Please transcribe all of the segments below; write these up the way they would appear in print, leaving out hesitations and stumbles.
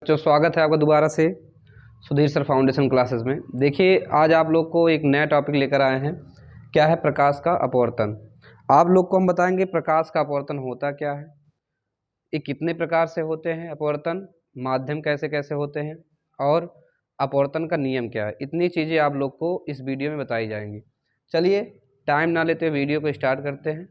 बच्चों स्वागत है आपका दोबारा से सुधीर सर फाउंडेशन क्लासेस में। देखिए आज आप लोग को एक नया टॉपिक लेकर आए हैं। क्या है? प्रकाश का अपवर्तन। आप लोग को हम बताएंगे प्रकाश का अपवर्तन होता क्या है, ये कितने प्रकार से होते हैं अपवर्तन, माध्यम कैसे कैसे होते हैं और अपवर्तन का नियम क्या है। इतनी चीज़ें आप लोग को इस वीडियो में बताई जाएंगी। चलिए टाइम ना लेते हुए वीडियो को स्टार्ट करते हैं।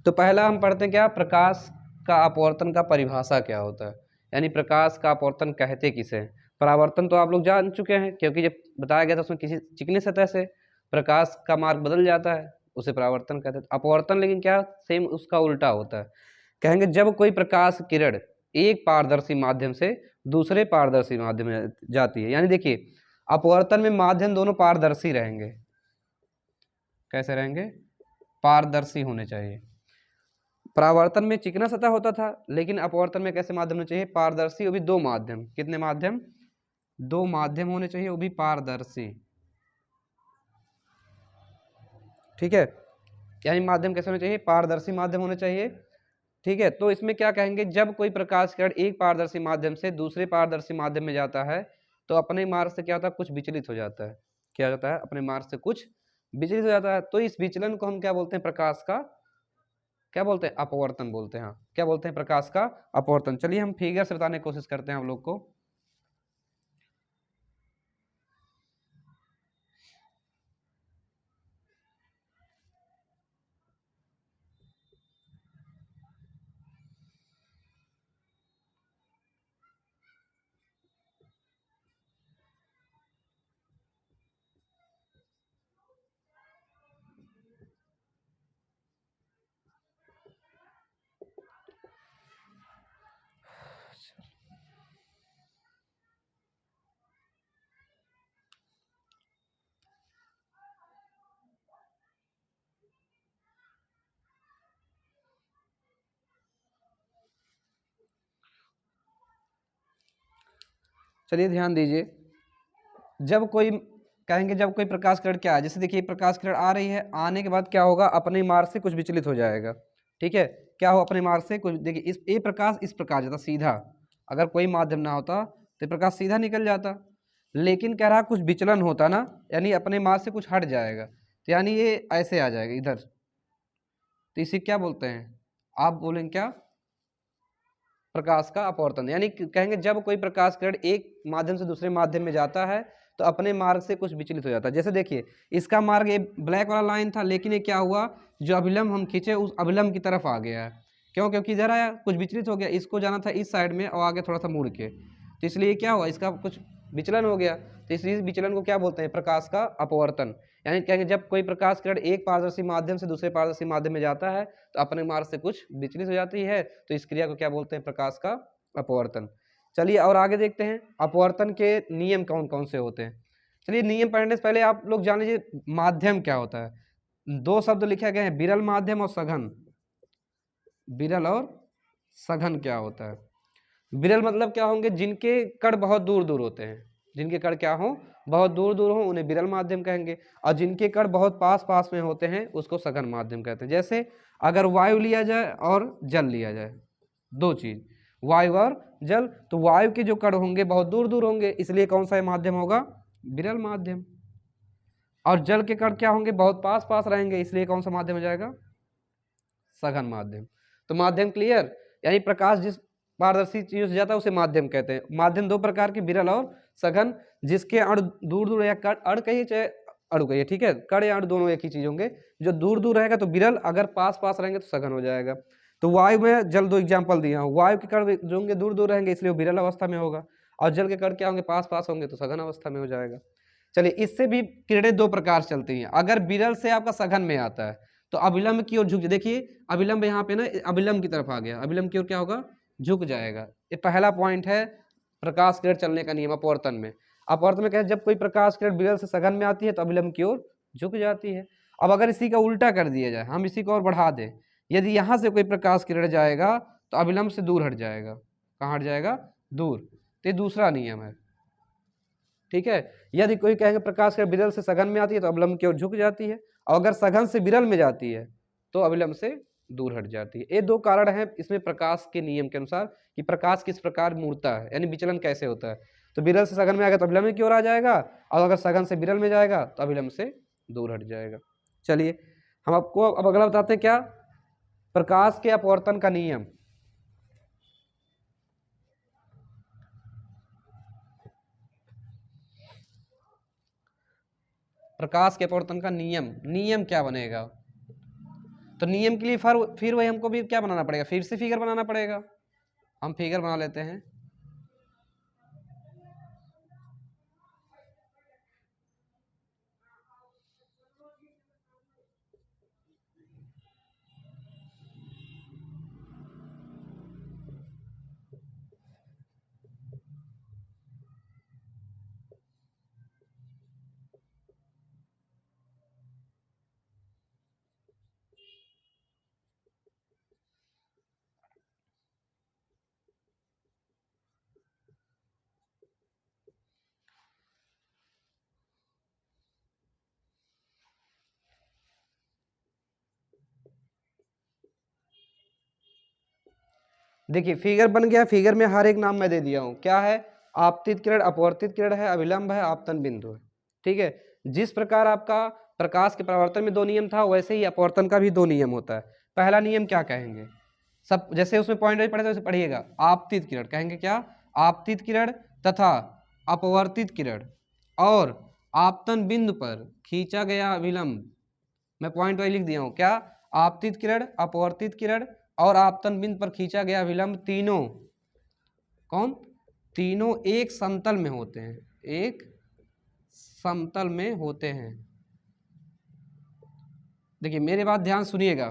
तो पहला हम पढ़ते हैं क्या प्रकाश का अपवर्तन का परिभाषा क्या होता है, यानी प्रकाश का अपवर्तन कहते किसे हैं। परावर्तन तो आप लोग जान चुके हैं क्योंकि जब बताया गया था उसमें किसी चिकनी सतह से प्रकाश का मार्ग बदल जाता है उसे परावर्तन कहते हैं। अपवर्तन लेकिन क्या सेम उसका उल्टा होता है। कहेंगे जब कोई प्रकाश किरण एक पारदर्शी माध्यम से दूसरे पारदर्शी माध्यम में जाती है, यानी देखिए अपवर्तन में माध्यम दोनों पारदर्शी रहेंगे। कैसे रहेंगे? पारदर्शी होने चाहिए। परावर्तन में चिकना सतह होता था लेकिन अपवर्तन में कैसे माध्यम होने चाहिए? पारदर्शी, वो भी दो माध्यम। कितने माध्यम? दो माध्यम होने चाहिए, वो भी पारदर्शी। ठीक है, यानी माध्यम कैसे होने चाहिए? पारदर्शी माध्यम होने चाहिए। ठीक है, तो इसमें क्या कहेंगे, जब कोई प्रकाश किरण एक पारदर्शी माध्यम से दूसरे पारदर्शी माध्यम में जाता है तो अपने मार्ग से क्या होता है? कुछ विचलित हो जाता है। क्या होता है? अपने मार्ग से कुछ विचलित हो जाता है। तो इस विचलन को हम क्या बोलते हैं? प्रकाश का क्या बोलते हैं? अपवर्तन बोलते हैं। हाँ, क्या बोलते हैं? प्रकाश का अपवर्तन। चलिए हम फिगर से बताने की कोशिश करते हैं आप लोग को। चलिए ध्यान दीजिए, जब कोई कहेंगे जब कोई प्रकाश किरण क्या है, जैसे देखिए प्रकाश किरण आ रही है, आने के बाद क्या होगा? अपने मार्ग से कुछ विचलित हो जाएगा। ठीक है, क्या हो? अपने मार्ग से कुछ। देखिए इस ये प्रकाश इस प्रकार जाता सीधा, अगर कोई माध्यम ना होता तो प्रकाश सीधा निकल जाता, लेकिन कह रहा कुछ विचलन होता ना, यानी अपने मार्ग से कुछ हट जाएगा, तो यानी ये ऐसे आ जाएगा इधर। तो इसे क्या बोलते हैं? आप बोलेंगे क्या? प्रकाश का अपवर्तन। यानी कहेंगे जब कोई प्रकाश किरण एक माध्यम से दूसरे माध्यम में जाता है तो अपने मार्ग से कुछ विचलित हो जाता है। जैसे देखिए इसका मार्ग ये ब्लैक वाला लाइन था, लेकिन ये क्या हुआ, जो अभिलंब हम खींचे उस अभिलंब की तरफ आ गया है। क्यों? क्योंकि इधर आया, कुछ विचलित हो गया, इसको जाना था इस साइड में और आगे थोड़ा सा मुड़ के, तो इसलिए क्या हुआ, इसका कुछ विचलन हो गया। तो इसलिए विचलन को क्या बोलते हैं? प्रकाश का अपवर्तन। यानी कहेंगे जब कोई प्रकाश किरण एक पारदर्शी माध्यम से दूसरे पारदर्शी माध्यम में जाता है तो अपने मार्ग से कुछ विचलित हो जाती है, तो इस क्रिया को क्या बोलते हैं? प्रकाश का अपवर्तन। चलिए और आगे देखते हैं अपवर्तन के नियम कौन कौन से होते हैं। चलिए नियम पढ़ने से पहले आप लोग जान लीजिए माध्यम क्या होता है। दो शब्द लिखे गए हैं, विरल माध्यम और सघन। विरल और सघन क्या होता है? विरल मतलब क्या होंगे? जिनके कण बहुत दूर दूर होते हैं। जिनके कण क्या हो? बहुत दूर दूर हो, उन्हें विरल माध्यम कहेंगे। और जिनके कण बहुत पास पास में होते हैं उसको सघन माध्यम कहते हैं। जैसे अगर वायु लिया जाए और जल लिया जाए, दो चीज, वायु और जल, तो वायु के जो कण होंगे बहुत दूर दूर होंगे, इसलिए कौन सा माध्यम होगा? विरल माध्यम। और जल के कण क्या होंगे? बहुत पास पास रहेंगे, इसलिए कौन सा माध्यम हो जाएगा? सघन माध्यम। तो माध्यम क्लियर, यानी प्रकाश जिस पारदर्शी चीज से जाता है उसे माध्यम कहते हैं। माध्यम दो प्रकार के, विरल और सघन। जिसके अण दूर दूर या अण कहिए चाहे अणु कहिए, ठीक है, कण या अणु दोनों एक ही चीज होंगे। जो दूर दूर रहेगा तो विरल, अगर पास पास रहेंगे तो सघन हो जाएगा। तो वायु में जल दो एग्जाम्पल दिया हूँ, वायु के कण जो होंगे दूर दूर रहेंगे इसलिए वो विरल अवस्था में होगा, और जल के कण क्या होंगे? पास पास होंगे तो सघन अवस्था में हो जाएगा। चलिए इससे भी किरणें दो प्रकार से चलती हैं। अगर विरल से आपका सघन में आता है तो अभिलंब की ओर झुक, देखिए अभिलंब यहाँ पे ना अभिलंब की तरफ आ गया, अभिलंब की ओर क्या होगा? झुक जाएगा। ये पहला पॉइंट है प्रकाश किरण चलने का नियम अपवर्तन में। अपवर्तन में क्या है? जब कोई प्रकाश किरण विरल से सघन में आती है तो अभिलंब की ओर झुक जाती है। अब अगर इसी का उल्टा कर दिया जाए, हम इसी को और बढ़ा दें, यदि यहाँ से कोई प्रकाश किरण जाएगा तो अभिलंब से दूर हट जाएगा। कहाँ हट जाएगा? दूर। तो ये दूसरा नियम है। ठीक है, यदि कोई कहेंगे प्रकाश किरण विरल से सघन में आती है तो अभिलंब की ओर झुक जाती है, और अगर सघन से विरल में जाती है तो अभिलंब से दूर हट जाती है। ये दो कारण हैं इसमें प्रकाश के नियम के अनुसार कि प्रकाश किस प्रकार मुड़ता है, यानी विचलन कैसे होता है। तो विरल से सघन में आएगा तो अभिलंब की ओर आ जाएगा, और अगर सघन से विरल में जाएगा तो अभिलंब से दूर हट जाएगा। चलिए हम आपको अब अगला बताते हैं, क्या, प्रकाश के अपवर्तन का नियम। प्रकाश के अपवर्तन का नियम क्या बनेगा? तो नियम के लिए फिर वही हमको भी क्या बनाना पड़ेगा, फिर से फिगर बनाना पड़ेगा। हम फिगर बना लेते हैं। देखिए फिगर बन गया, फिगर में हर एक नाम मैं दे दिया हूँ। क्या है? आपतित किरण, अपवर्तित किरण है, अभिलंब है, आपतन बिंदु है। ठीक है, जिस प्रकार आपका प्रकाश के परावर्तन में दो नियम था, वैसे ही अपवर्तन का भी दो नियम होता है। पहला नियम क्या कहेंगे, सब जैसे उसमें पॉइंट पढ़े वैसे पढ़िएगा। आपतित किरण कहेंगे क्या? आपतित किरण तथा अपवर्तित किरण और आपतन बिंदु पर खींचा गया अभिलंब, मैं पॉइंट वाइज लिख दिया हूँ। क्या? आपतित किरण, अपवर्तित किरण और आपतन बिंदु पर खींचा गया अभिलंब, तीनों एक समतल में होते हैं, एक समतल में होते हैं। देखिए मेरे बात ध्यान सुनिएगा,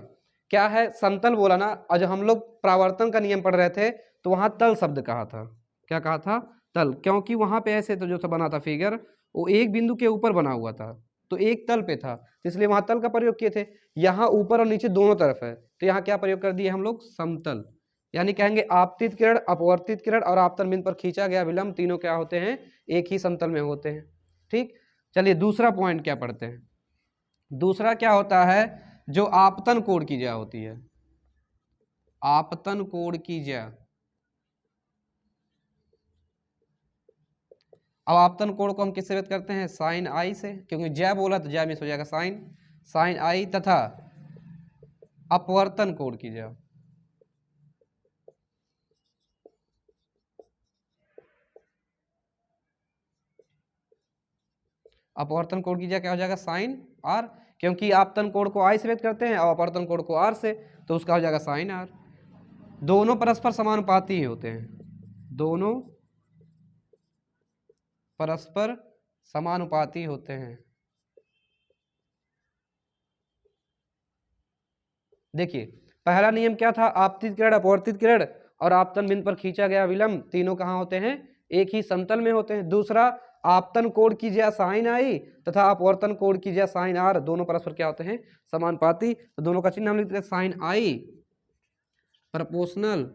क्या है समतल बोला ना, और जब हम लोग परावर्तन का नियम पढ़ रहे थे तो वहां तल शब्द कहा था। क्या कहा था? तल, क्योंकि वहां पे ऐसे तो जो था बना था फिगर, वो एक बिंदु के ऊपर बना हुआ था, तो एक तल पे था, इसलिए वहां तल का प्रयोग किए थे। यहाँ ऊपर और नीचे दोनों तरफ है, तो यहाँ क्या प्रयोग कर दिए हम लोग? समतल। यानी कहेंगे आपतित किरण, अपवर्तित किरण और आपतन बिंदु पर खींचा गया विलंब, तीनों क्या होते हैं? एक ही समतल में होते हैं। ठीक, चलिए दूसरा पॉइंट क्या पढ़ते हैं। दूसरा क्या होता है? जो आपतन कोण की ज्या होती है, आपतन कोण की ज्या। अब आपतन कोण को हम किससे व्यक्त करते हैं? साइन आई से, क्योंकि ज्या बोला तो ज्या मिस हो जाएगा, साइन आई तथा अपवर्तन कोण की ज्या। अपवर्तन कोण की ज्या क्या हो जाएगा? साइन आर, क्योंकि आपतन कोण को आई से व्यक्त करते हैं और अपवर्तन कोण को आर से, तो उसका हो जाएगा साइन आर। दोनों परस्पर समानुपाती ही होते हैं, दोनों परस्पर समानुपाती होते हैं। देखिए पहला नियम क्या था? आपतित किरण, अपवर्तित किरण और आपतन बिंदु पर खींचा गया विलंब, तीनों कहाँ होते हैं? एक ही समतल में होते हैं। दूसरा, आपतन कोण की ज्या साइन आई तथा अपवर्तन कोण की ज्या साइन आर, दोनों परस्पर क्या होते हैं? समानुपाती। तो दोनों का चिन्ह हम लिखते हैं sine I proportional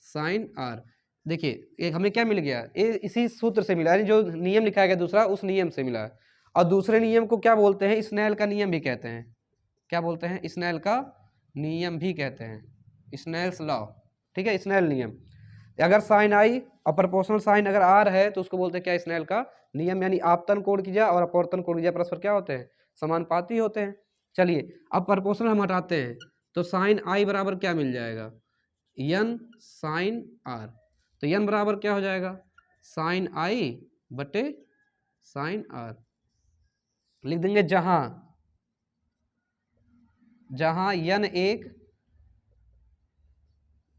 sine R. देखिए एक हमें क्या मिल गया? ये इसी सूत्र से मिला, यानी जो नियम लिखा गया दूसरा, उस नियम से मिला है। और दूसरे नियम को क्या बोलते हैं? स्नेल का नियम भी कहते हैं। क्या बोलते हैं? स्नेल का नियम भी कहते हैं, स्नेल्स लॉ। ठीक है, स्नेल नियम। अगर साइन आई और प्रोपोर्शनल साइन अगर आर है तो उसको बोलते हैं क्या? स्नेल का नियम। यानी आपतन कोण की ज्या और अपवर्तन कोण की ज्या परस्पर क्या होते हैं? समानुपाती होते हैं। चलिए अब प्रोपोर्शनल हम हटाते हैं, तो साइन आई बराबर क्या मिल जाएगा? यन साइन आर। तो यन बराबर क्या हो जाएगा? साइन आई बटे साइन आर। लिख देंगे जहां यन एक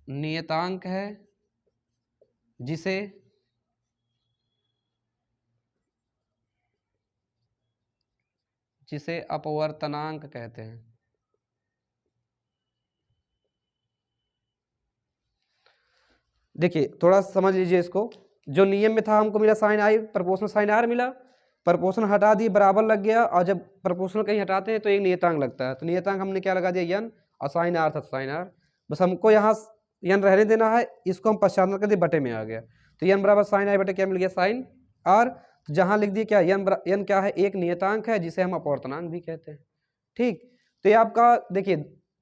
नियतांक है जिसे अपवर्तनांक कहते हैं। देखिए थोड़ा समझ लीजिए इसको, जो नियम में था हमको मिला sine I proportional sine R मिला, प्रोपोर्शनल हटा दिए बराबर लग गया, और जब प्रोपोर्शनल कहीं हटाते हैं तो एक नियतांक लगता है, तो नियतांक हमने क्या लगा दिया? यन, और साइन आर था साइन आर। बस हमको यहाँ यन रहने देना है, इसको हम पश्चात कर दिए, बटे में आ गया। तो यन बराबर साइन आई बटे क्या मिल गया? Sine R. तो जहाँ लिख दिए क्या? यन क्या है? एक नियतांक है जिसे हम अपवर्तनांक भी कहते हैं। ठीक, तो ये आपका देखिए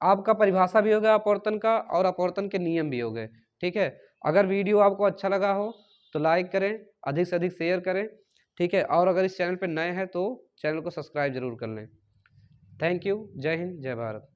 आपका परिभाषा भी हो गया अपवर्तन का और अपवर्तन के नियम भी हो गए। ठीक है, अगर वीडियो आपको अच्छा लगा हो तो लाइक करें, अधिक से अधिक शेयर करें। ठीक है, और अगर इस चैनल पर नए हैं तो चैनल को सब्सक्राइब जरूर कर लें। Thank you. जय हिंद, जय भारत।